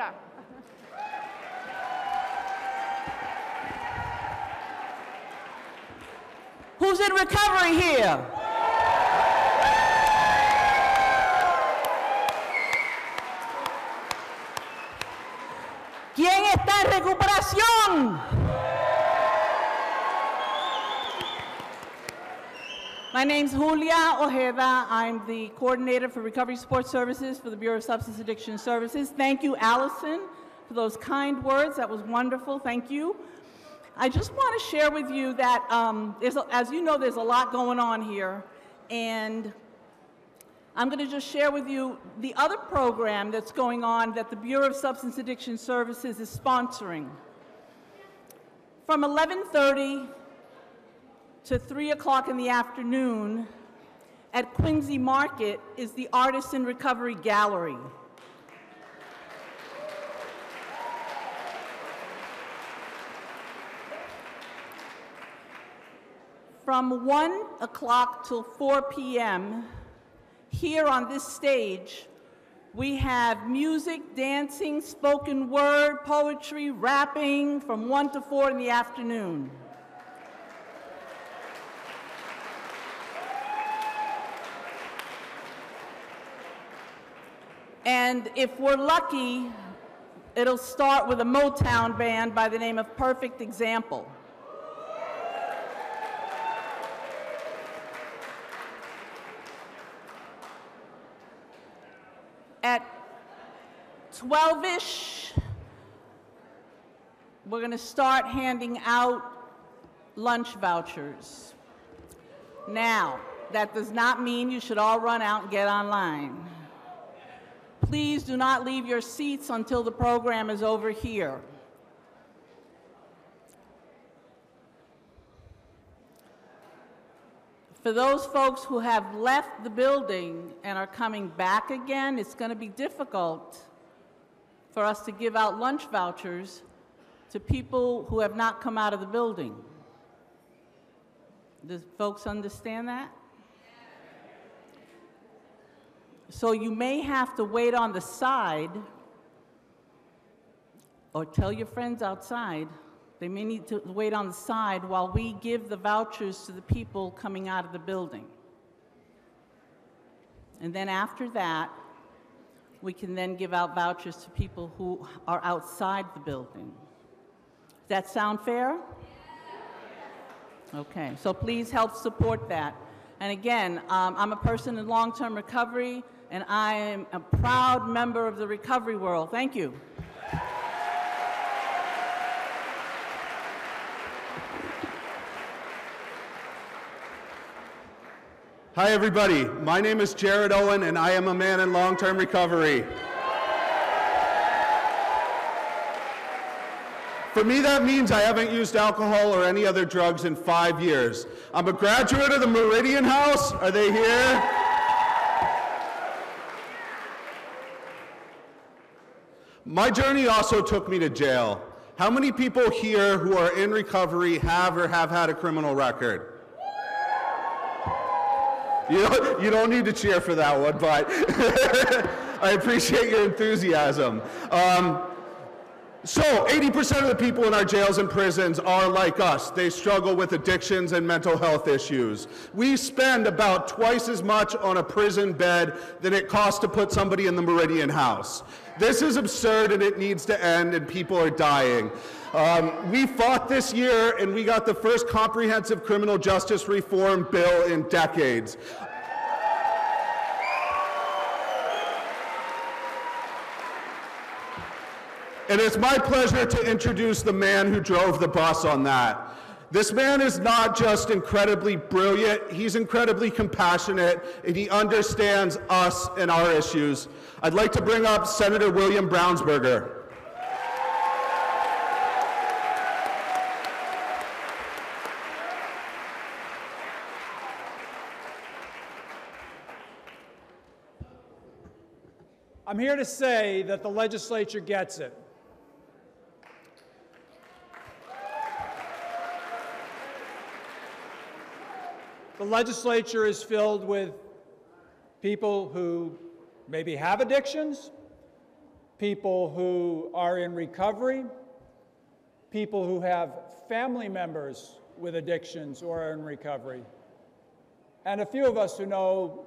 mira. Who's in recovery here? ¿Quién está en recuperación? My name's Julia Ojeda. I'm the coordinator for Recovery Support Services for the Bureau of Substance Addiction Services. Thank you, Allison, for those kind words. That was wonderful. Thank you. I just want to share with you that, as you know, there's a lot going on here, and I'm going to just share with you the other program that's going on that the Bureau of Substance Addiction Services is sponsoring. From 11:30 to 3 o'clock in the afternoon at Quincy Market is the Artists in Recovery Gallery. From 1 o'clock till 4 p.m., here on this stage, we have music, dancing, spoken word, poetry, rapping from 1 to 4 in the afternoon. And if we're lucky, it'll start with a Motown band by the name of Perfect Example. At 12-ish, we're going to start handing out lunch vouchers. Now, that does not mean you should all run out and get online. Please do not leave your seats until the program is over here. For those folks who have left the building and are coming back again, it's going to be difficult for us to give out lunch vouchers to people who have not come out of the building. Does folks understand that? So you may have to wait on the side or tell your friends outside. They may need to wait on the side while we give the vouchers to the people coming out of the building. And then after that, we can then give out vouchers to people who are outside the building. Does that sound fair? Okay, so please help support that. And again, I'm a person in long-term recovery, and I am a proud member of the recovery world. Thank you. Hi, everybody. My name is Jared Owen, and I am a man in long-term recovery. For me, that means I haven't used alcohol or any other drugs in 5 years. I'm a graduate of the Meridian House. Are they here? My journey also took me to jail. How many people here who are in recovery have or have had a criminal record? You don't need to cheer for that one, but I appreciate your enthusiasm. So 80% of the people in our jails and prisons are like us. They struggle with addictions and mental health issues. We spend about twice as much on a prison bed than it costs to put somebody in the Meridian House. This is absurd, and it needs to end, and people are dying. We fought this year, and we got the first comprehensive criminal justice reform bill in decades. And it's my pleasure to introduce the man who drove the bus on that. This man is not just incredibly brilliant, he's incredibly compassionate, and he understands us and our issues. I'd like to bring up Senator William Brownsberger. I'm here to say that the legislature gets it. The legislature is filled with people who maybe have addictions, people who are in recovery, people who have family members with addictions or are in recovery, and a few of us who know,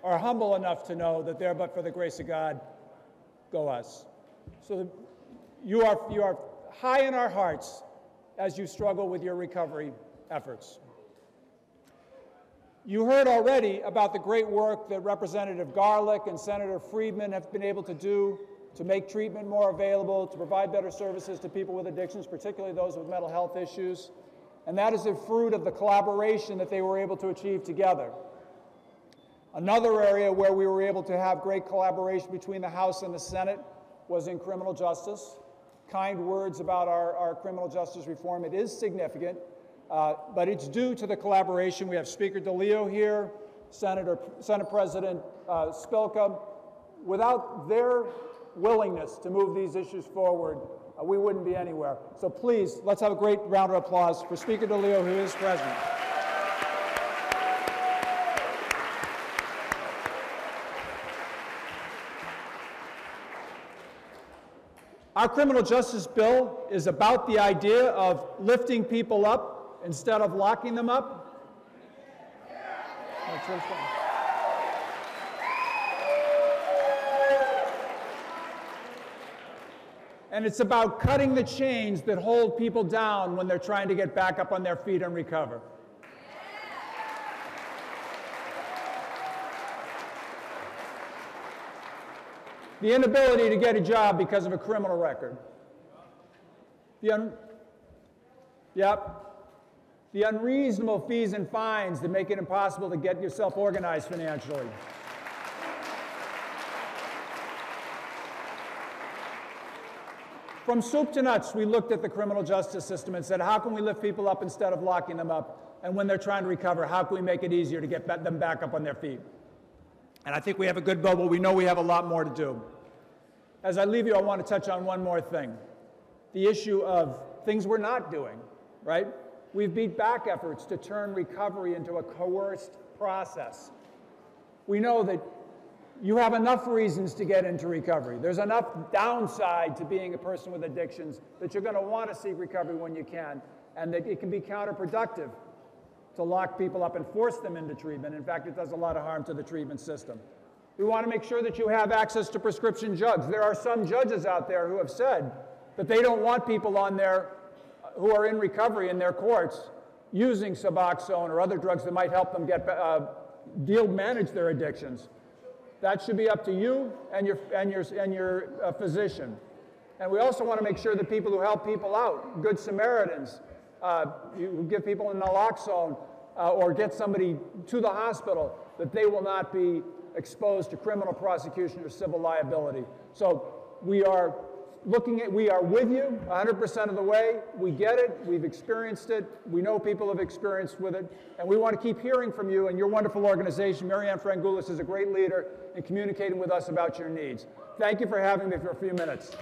are humble enough to know that there, but for the grace of God, go us. So you are high in our hearts as you struggle with your recovery efforts. You heard already about the great work that Representative Garlick and Senator Friedman have been able to do to make treatment more available, to provide better services to people with addictions, particularly those with mental health issues. And that is a fruit of the collaboration that they were able to achieve together. Another area where we were able to have great collaboration between the House and the Senate was in criminal justice. Kind words about our criminal justice reform. It is significant, but it's due to the collaboration. We have Speaker DeLeo here, Senate President Spilka. Without their willingness to move these issues forward, we wouldn't be anywhere. So please, let's have a great round of applause for Speaker DeLeo, who is present. Our criminal justice bill is about the idea of lifting people up instead of locking them up. And it's about cutting the chains that hold people down when they're trying to get back up on their feet and recover. The inability to get a job because of a criminal record. The unreasonable fees and fines that make it impossible to get yourself organized financially. From soup to nuts, we looked at the criminal justice system and said, how can we lift people up instead of locking them up? And when they're trying to recover, how can we make it easier to get them back up on their feet? And I think we have a good bill, but we know we have a lot more to do. As I leave you, I want to touch on one more thing. The issue of things we're not doing, right? We've beat back efforts to turn recovery into a coerced process. We know that you have enough reasons to get into recovery. There's enough downside to being a person with addictions that you're going to want to seek recovery when you can, and that it can be counterproductive to lock people up and force them into treatment. In fact, it does a lot of harm to the treatment system. We want to make sure that you have access to prescription drugs. There are some judges out there who have said that they don't want people on there who are in recovery in their courts using Suboxone or other drugs that might help them get manage their addictions. That should be up to you and your physician. And we also want to make sure that people who help people out, Good Samaritans, you give people an naloxone or get somebody to the hospital, that they will not be exposed to criminal prosecution or civil liability. So we are with you 100% of the way. We get it, we've experienced it, we know people have experienced with it, and we want to keep hearing from you and your wonderful organization. Marianne Frangoulis is a great leader in communicating with us about your needs. Thank you for having me for a few minutes.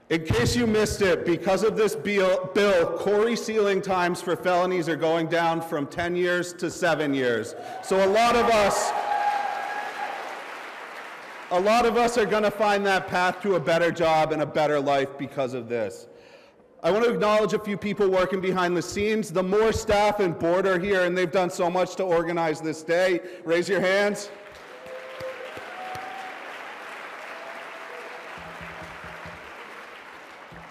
In case you missed it, because of this bill, Corey ceiling times for felonies are going down from 10 years to 7 years. So a lot of us are going to find that path to a better job and a better life because of this. I want to acknowledge a few people working behind the scenes. The MOAR staff and board are here, and they've done so much to organize this day. Raise your hands.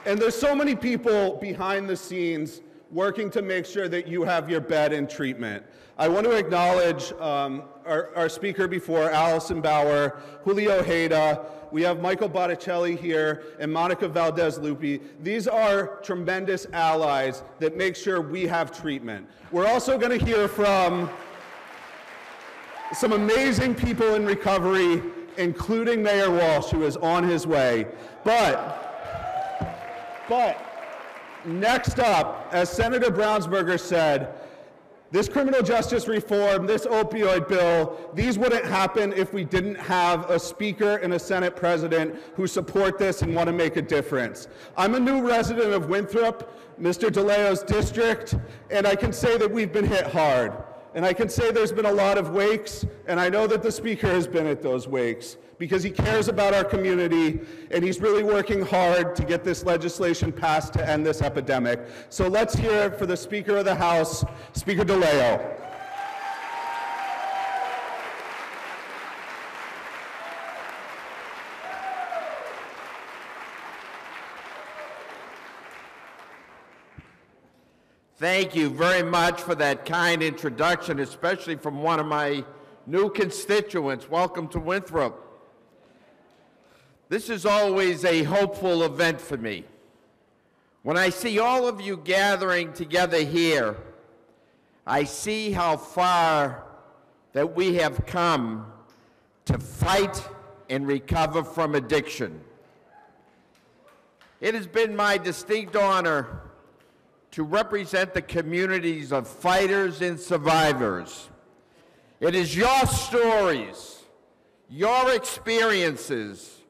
And there's so many people behind the scenes working to make sure that you have your bed in treatment. I want to acknowledge our speaker before, Allison Bauer, Julio Ojeda. We have Michael Botticelli here and Monica Valdez-Lupi. These are tremendous allies that make sure we have treatment. We're also going to hear from some amazing people in recovery, including Mayor Walsh, who is on his way. But next up, as Senator Brownsberger said, This criminal justice reform, this opioid bill, these wouldn't happen if we didn't have a speaker and a Senate president who support this and want to make a difference. I'm a new resident of Winthrop, Mr. DeLeo's district, and I can say that we've been hit hard. And I can say there's been a lot of wakes, and I know that the speaker has been at those wakes because he cares about our community, and he's really working hard to get this legislation passed to end this epidemic. So let's hear it for the Speaker of the House, Speaker DeLeo. Thank you very much for that kind introduction, especially from one of my new constituents. Welcome to Winthrop. This is always a hopeful event for me. When I see all of you gathering together here, I see how far that we have come to fight and recover from addiction. It has been my distinct honor to represent the communities of fighters and survivors. It is your stories, your experiences,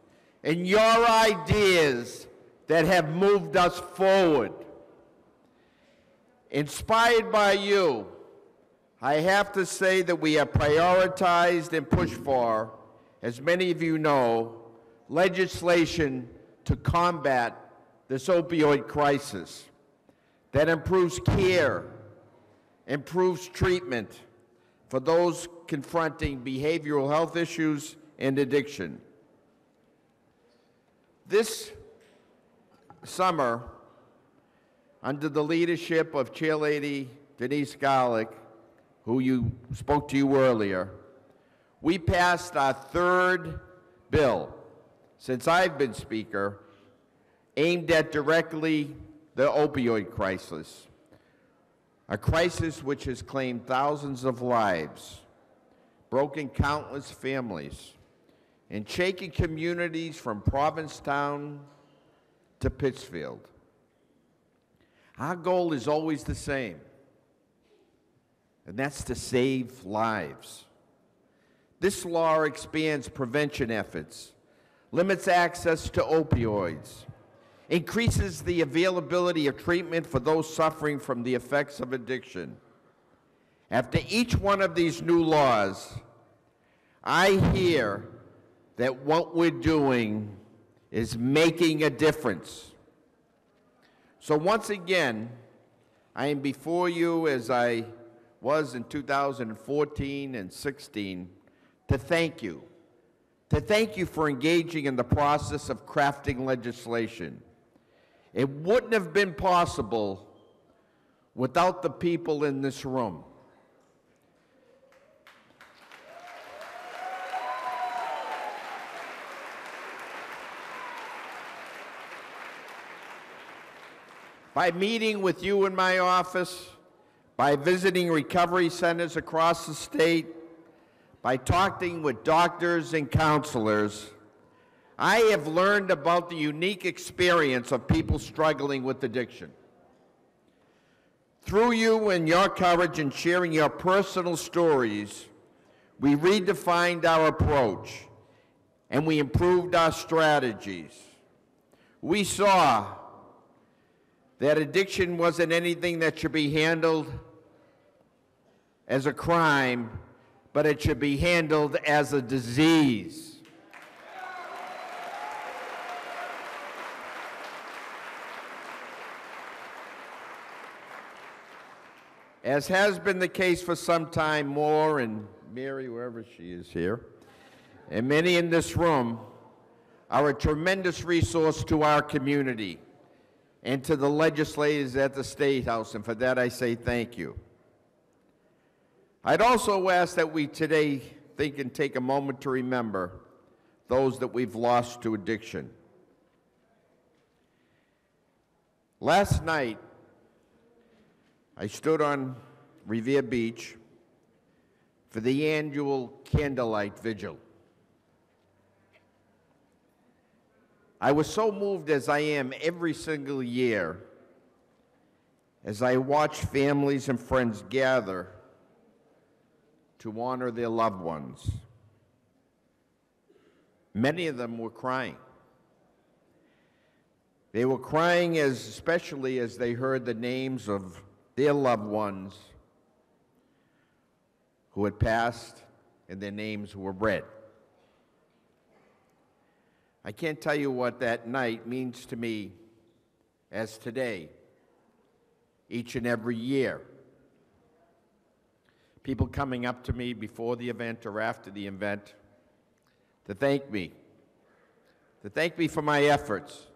and your ideas that have moved us forward. Inspired by you, I have to say that we have prioritized and pushed for, as many of you know, legislation to combat this opioid crisis that improves care, improves treatment for those confronting behavioral health issues and addiction. This summer, under the leadership of Chairlady Denise Garlick, who spoke to you earlier, we passed our third bill since I've been Speaker aimed at directly the opioid crisis, a crisis which has claimed thousands of lives, broken countless families, and shaken communities from Provincetown to Pittsfield. Our goal is always the same, and that's to save lives. This law expands prevention efforts, limits access to opioids, increases the availability of treatment for those suffering from the effects of addiction. After each one of these new laws, I hear that what we're doing is making a difference. So once again, I am before you as I was in 2014 and 16 to thank you. To thank you for engaging in the process of crafting legislation. It wouldn't have been possible without the people in this room. By meeting with you in my office, by visiting recovery centers across the state, by talking with doctors and counselors, I have learned about the unique experience of people struggling with addiction. Through you and your courage in sharing your personal stories, we redefined our approach and we improved our strategies. We saw that addiction wasn't anything that should be handled as a crime, but it should be handled as a disease. As has been the case for some time, MOAR and Mary, wherever she is here, and many in this room, are a tremendous resource to our community and to the legislators at the State House, and for that I say thank you. I'd also ask that we today think and take a moment to remember those that we've lost to addiction. Last night, I stood on Revere Beach for the annual candlelight vigil. I was so moved, as I am every single year, as I watched families and friends gather to honor their loved ones. Many of them were crying. They were crying especially as they heard the names of their loved ones who had passed and their names were read. I can't tell you what that night means to me as today, each and every year. People coming up to me before the event or after the event to thank me for my efforts,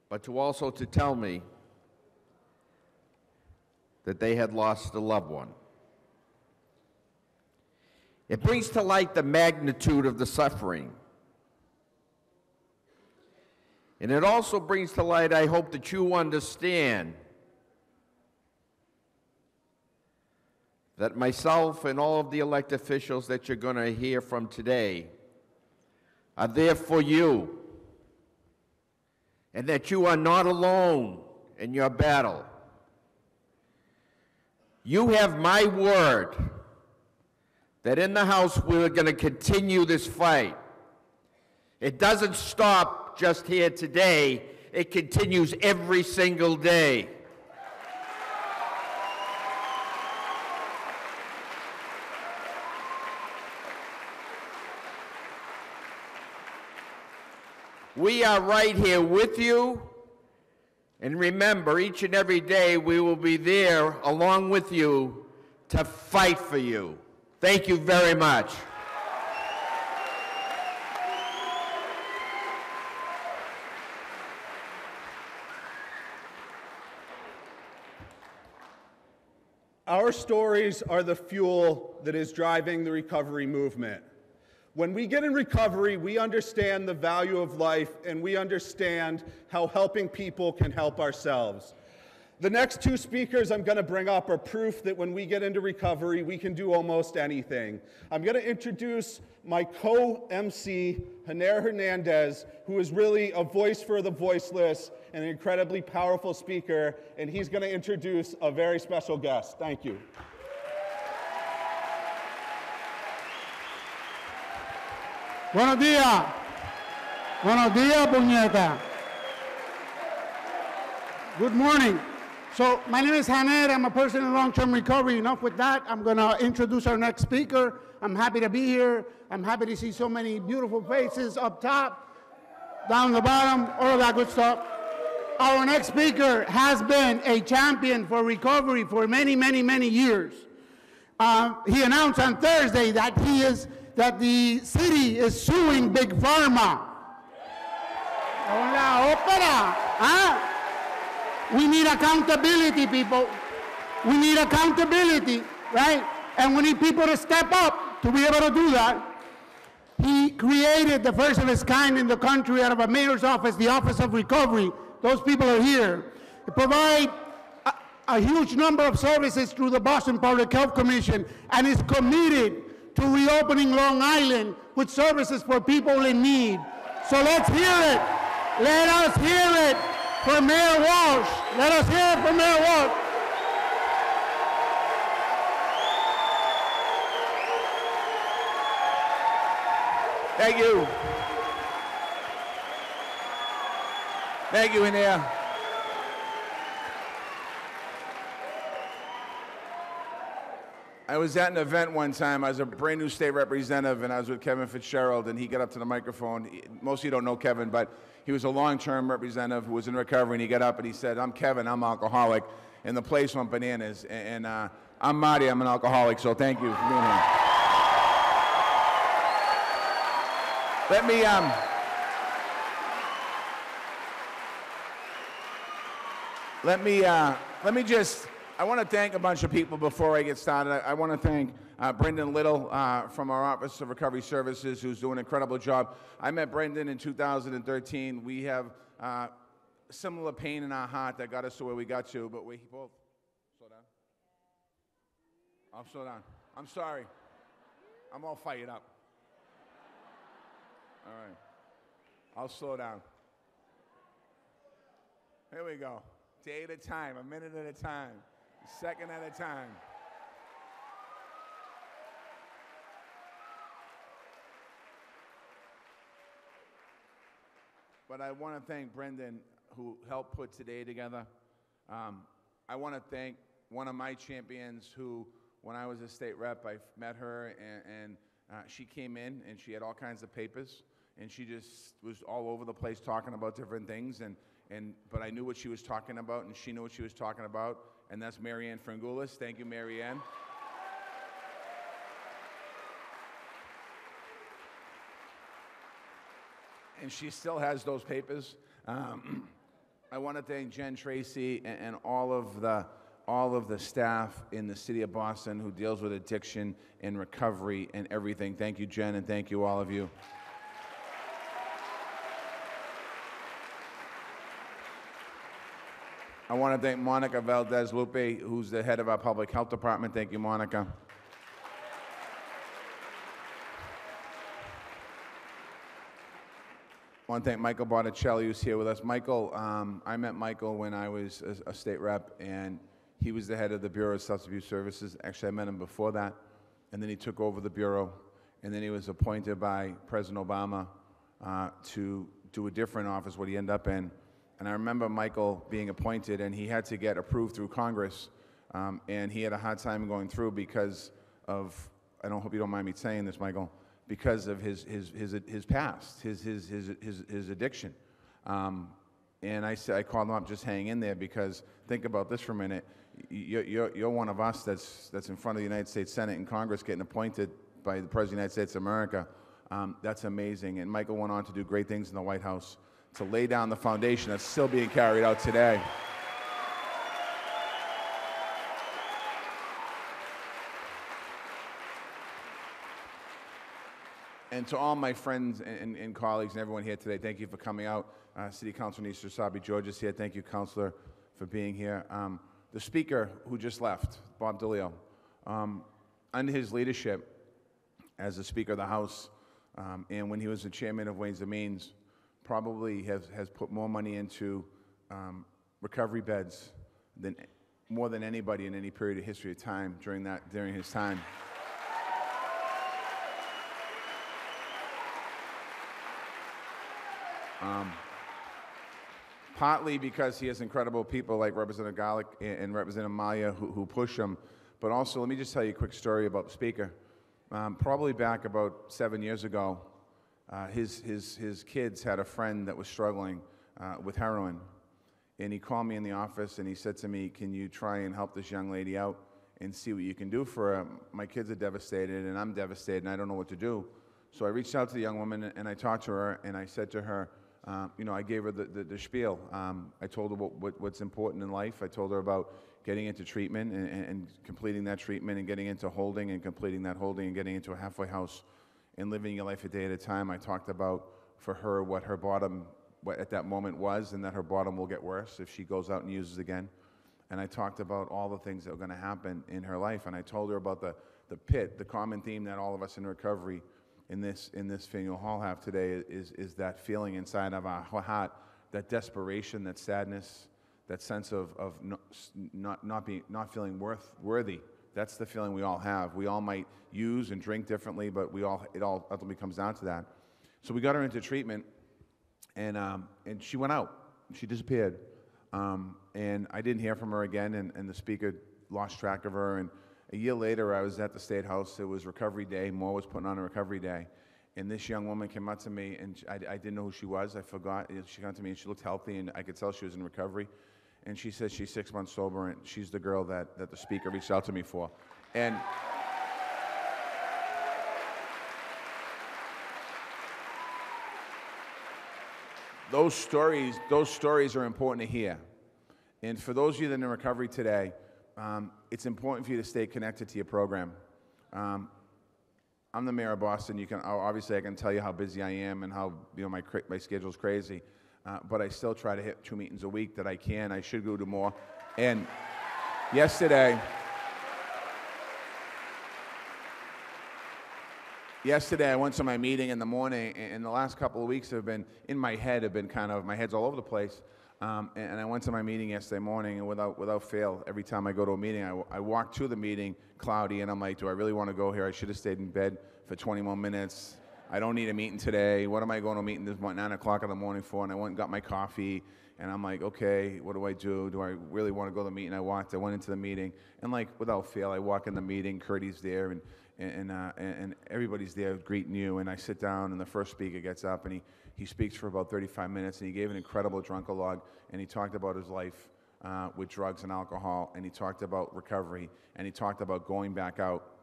but to also to tell me that they had lost a loved one. It brings to light the magnitude of the suffering. And it also brings to light, I hope that you understand, that myself and all of the elected officials that you're going to hear from today are there for you, and that you are not alone in your battle. You have my word that in the House we're going to continue this fight. It doesn't stop just here today. It continues every single day. We are right here with you, and remember, each and every day we will be there along with you to fight for you. Thank you very much. Our stories are the fuel that is driving the recovery movement. When we get in recovery, we understand the value of life, and we understand how helping people can help ourselves. The next two speakers I'm going to bring up are proof that when we get into recovery, we can do almost anything. I'm going to introduce my co-MC, Janer Hernandez, who is really a voice for the voiceless and an incredibly powerful speaker, and he's going to introduce a very special guest. Thank you. Buenos días. Buenos días, puñeta. Good morning. So my name is Janer. I'm a person in long-term recovery. Enough with that. I'm going to introduce our next speaker. I'm happy to be here. I'm happy to see so many beautiful faces up top, down the bottom, all of that good stuff. Our next speaker has been a champion for recovery for many, many, many years. He announced on Thursday that the city is suing Big Pharma. Hola, ópera. Huh? We need accountability, people. We need accountability, right? And we need people to step up to be able to do that. He created the first of its kind in the country out of a mayor's office, the Office of Recovery. Those people are here. They provide a huge number of services through the Boston Public Health Commission, and is committed to reopening Long Island with services for people in need. So let's hear it. Let us hear it for Mayor Walsh. Let us hear it for Mayor Walsh. Thank you. Thank you, Janer. I was at an event one time. I was a brand new state representative, and I was with Kevin Fitzgerald, and he got up to the microphone. Most of you don't know Kevin, but he was a long-term representative who was in recovery, and he got up and he said, "I'm Kevin, I'm alcoholic," and the place went bananas. And I'm Marty, I'm an alcoholic, so thank you for being here. I want to thank a bunch of people before I get started. I want to thank Brendan Little from our Office of Recovery Services, who's doing an incredible job. I met Brendan in 2013. We have similar pain in our heart that got us to where we got to, but we both... Slow down. I'll slow down. I'm sorry. I'm all fired up. All right. I'll slow down. Here we go. day at a time, a minute at a time, a second at a time. But I want to thank Brendan, who helped put today together. I want to thank one of my champions who, when I was a state rep, I met her, and she came in, and she had all kinds of papers, and she just was all over the place talking about different things, but I knew what she was talking about, and she knew what she was talking about, and that's Marianne Frangulis. Thank you, Marianne. And she still has those papers. I want to thank Jen Tracy and all of the staff in the city of Boston who deals with addiction and recovery and everything. Thank you, Jen, and thank you, all of you. I want to thank Monica Valdez-Lupe, who's the head of our public health department. Thank you, Monica. I want to thank Michael Botticelli, who's here with us. Michael, I met Michael when I was a state rep, and he was the head of the Bureau of Substance Abuse Services. Actually, I met him before that, and then he took over the Bureau, and then he was appointed by President Obama to do a different office, what he ended up in. And I remember Michael being appointed, and he had to get approved through Congress, and he had a hard time going through because of, I hope you don't mind me saying this, Michael, because of his past, his addiction. And I called him up, just hang in there, because think about this for a minute. You're one of us that's in front of the United States Senate and Congress getting appointed by the President of the United States of America. That's amazing. And Michael went on to do great things in the White House to lay down the foundation that's still being carried out today. And to all my friends and colleagues and everyone here today, thank you for coming out. City Councilor Nisa Sabi George is here. Thank you, Councilor, for being here. The Speaker who just left, Bob DeLeo, under his leadership as the Speaker of the House, and when he was the Chairman of Ways and Means, probably has put more money into recovery beds than more than anybody in any period of history of time during his time. Partly because he has incredible people like Representative Garlick and Representative Maya who push him, but also let me just tell you a quick story about the Speaker. Probably back about 7 years ago, his kids had a friend that was struggling with heroin, and he called me in the office and he said to me, "Can you try and help this young lady out and see what you can do for her? My kids are devastated and I'm devastated and I don't know what to do." So I reached out to the young woman and I talked to her and I said to her, I gave her the spiel. I told her what's important in life. I told her about getting into treatment and completing that treatment and getting into holding and completing that holding and getting into a halfway house and living your life a day at a time. I talked about for her what her bottom at that moment was, and that her bottom will get worse if she goes out and uses again. And I talked about all the things that were going to happen in her life. And I told her about the pit, the common theme that all of us in recovery in this Faneuil Hall have today is that feeling inside of our heart, that desperation, that sadness, that sense of not feeling worthy. That's the feeling we all have. We all might use and drink differently, but it all ultimately comes down to that. So we got her into treatment, and she went out. She disappeared, and I didn't hear from her again. And the Speaker lost track of her. And a year later, I was at the State House. It was Recovery Day. MOAR was putting on a Recovery Day. And this young woman came up to me, and I didn't know who she was. I forgot. She came to me, and she looked healthy, and I could tell she was in recovery. And she said she's 6 months sober, and she's the girl that the Speaker reached out to me for. And those stories are important to hear. And for those of you that are in recovery today, it's important for you to stay connected to your program. I'm the mayor of Boston. Obviously I can tell you how busy I am and how my schedule's crazy, but I still try to hit 2 meetings a week that I can. I should go to more. And yesterday I went to my meeting in the morning, and the last couple of weeks have been in my head. My head's all over the place. And I went to my meeting yesterday morning, and without fail, every time I go to a meeting, I walk to the meeting cloudy, and I'm like, do I really want to go here? I should have stayed in bed for 20 more minutes. I don't need a meeting today. What am I going to a meeting this morning, 9 o'clock in the morning for? And I went and got my coffee, and I'm like, okay, what do I do? Do I really want to go to the meeting? I went into the meeting, and like, without fail, I walk in the meeting, Curdy's there, and everybody's there greeting you, and I sit down, and the first speaker gets up, and he speaks for about 35 minutes, and he gave an incredible drunkalogue, and he talked about his life with drugs and alcohol, and he talked about recovery, and he talked about going back out.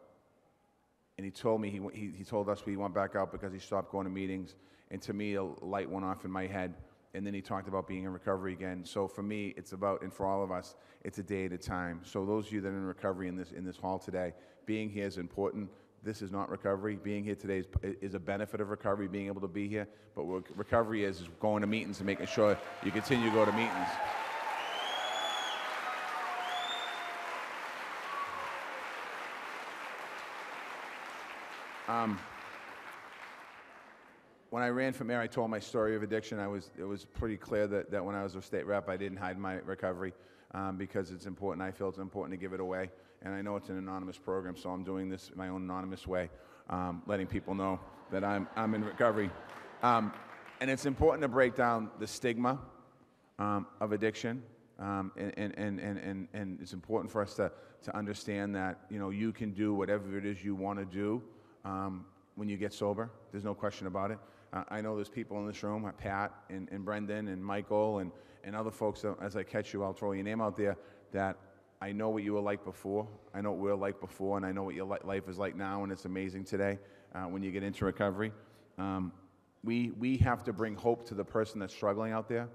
And he told me, he told us we went back out because he stopped going to meetings, and to me, a light went off in my head, and then he talked about being in recovery again. So for me, it's about, and for all of us, it's a day at a time. So those of you that are in recovery in this hall today, being here is important. This is not recovery. Being here today is a benefit of recovery, being able to be here. But what recovery is going to meetings and making sure you continue to go to meetings. When I ran for mayor, I told my story of addiction. It was pretty clear that when I was a state rep, I didn't hide my recovery because it's important. I feel it's important to give it away. And I know it's an anonymous program, so I'm doing this my own anonymous way, letting people know that I'm in recovery. And it's important to break down the stigma of addiction. And it's important for us to understand that, you know, you can do whatever it is you want to do when you get sober. There's no question about it. I know there's people in this room, Pat and Brendan and Michael and other folks, as I catch you, I'll throw your name out there, that I know what you were like before. I know what we were like before, and I know what your life is like now, and it's amazing today when you get into recovery. We have to bring hope to the person that's struggling out there.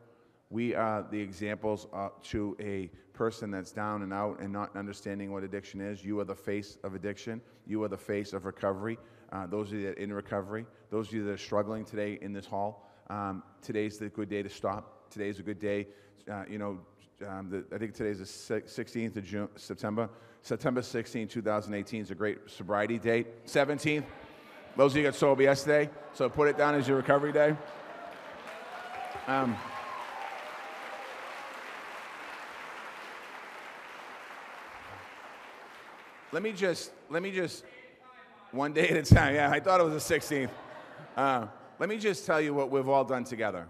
We are the examples to a person that's down and out and not understanding what addiction is. You are the face of addiction. You are the face of recovery. Those of you that are in recovery, those of you that are struggling today in this hall, today's the good day to stop. Today's a good day. I think today's the 16th of June, September 16, 2018 is a great sobriety date. 17th, those of you got sober yesterday, so put it down as your recovery day. Let me just, one day at a time. Yeah, I thought it was the 16th. Let me just tell you what we've all done together.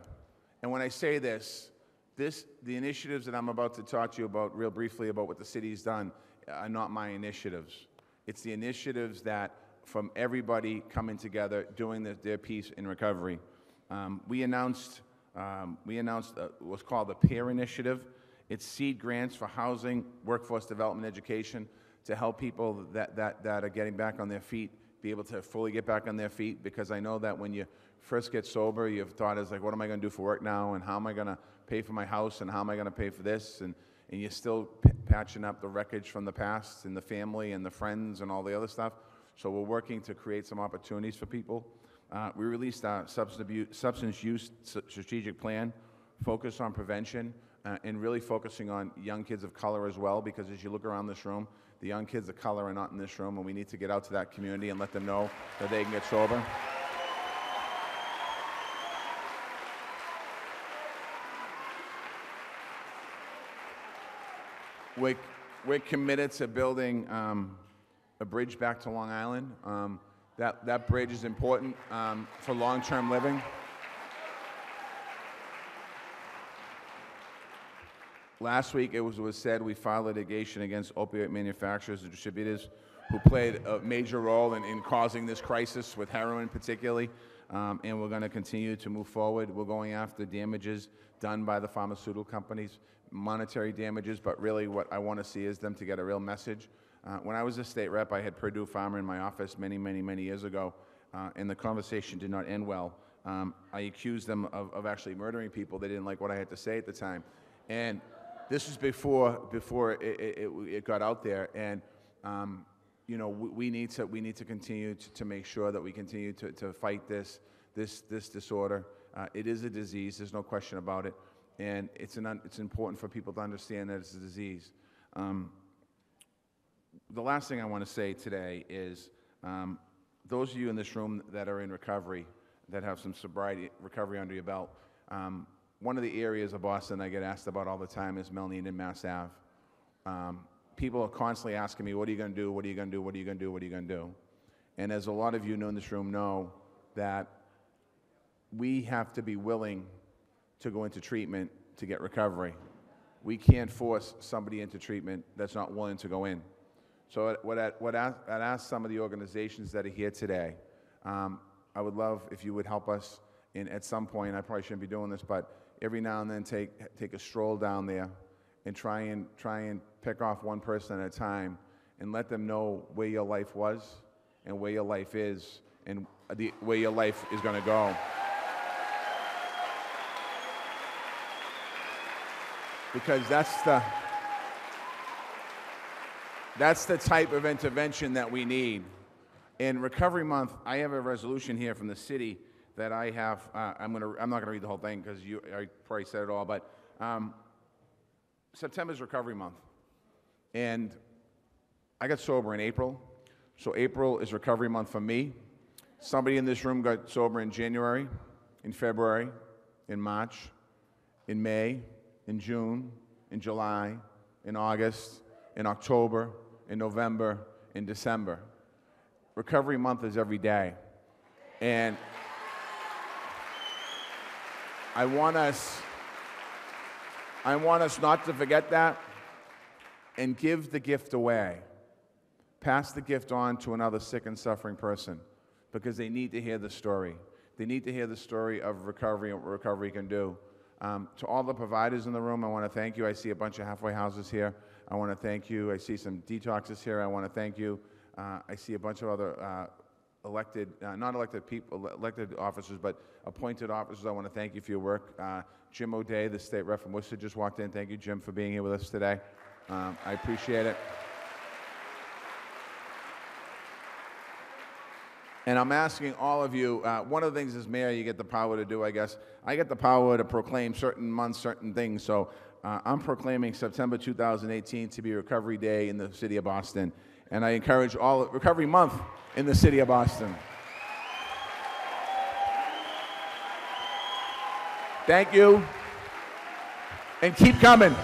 And when I say this, the initiatives that I'm about to talk to you about real briefly about what the city's done are not my initiatives. It's the initiatives that from everybody coming together, doing their piece in recovery. We announced what's called the PAIR initiative. It's seed grants for housing, workforce development, education, to help people that are getting back on their feet be able to fully get back on their feet, because I know that when you first get sober, you've thought is like, what am I going to do for work now, and how am I going to pay for my house, and how am I going to pay for this, and you're still patching up the wreckage from the past and the family and the friends and all the other stuff. So we're working to create some opportunities for people. We released our substance use strategic plan, focus on prevention, and really focusing on young kids of color as well, because as you look around this room, the young kids of color are not in this room, and we need to get out to that community and let them know that they can get sober. We're committed to building a bridge back to Long Island. That bridge is important for long-term living. Last week, it was said we filed litigation against opioid manufacturers and distributors who played a major role in causing this crisis with heroin particularly, and we're going to continue to move forward. We're going after damages done by the pharmaceutical companies, monetary damages, but really what I want to see is them to get a real message. When I was a state rep, I had Purdue Pharma in my office many years ago, and the conversation did not end well. I accused them of actually murdering people. They didn't like what I had to say at the time. And this was before it got out there, and you know, we need to continue to make sure that we continue to fight this disorder. It is a disease. There's no question about it, and it's important for people to understand that it's a disease. The last thing I want to say today is those of you in this room that are in recovery, that have some sobriety recovery under your belt. one of the areas of Boston I get asked about all the time is Melnine and Mass Ave. People are constantly asking me, what are you going to do? What are you going to do? What are you going to do? What are you going to do? And as a lot of you know in this room know, that we have to be willing to go into treatment to get recovery. We can't force somebody into treatment that's not willing to go in. So I'd ask some of the organizations that are here today, I would love if you would help us in, at some point, I probably shouldn't be doing this, but every now and then take a stroll down there and try and pick off one person at a time and let them know where your life was and where your life is and where your life is going to go. Because that's the type of intervention that we need. In Recovery Month, I have a resolution here from the city that I have. I'm not going to read the whole thing because I probably said it all, but September is Recovery Month, and I got sober in April, so April is Recovery Month for me. Somebody in this room got sober in January, in February, in March, in May, in June, in July, in August, in October, in November, in December. Recovery Month is every day. And I want us not to forget that and give the gift away. Pass the gift on to another sick and suffering person because they need to hear the story. They need to hear the story of recovery and what recovery can do. To all the providers in the room, I want to thank you. I see a bunch of halfway houses here. I want to thank you. I see some detoxes here. I want to thank you. I see a bunch of other elected, not elected people, elected officers, but appointed officers. I want to thank you for your work. Jim O'Day, the state rep from Worcester, just walked in. Thank you, Jim, for being here with us today. I appreciate it. And I'm asking all of you, one of the things as mayor you get the power to do, I guess. I get the power to proclaim certain months, certain things. So I'm proclaiming September 2018 to be Recovery Day in the city of Boston. And I encourage all, Recovery Month in the city of Boston. Thank you. And keep coming.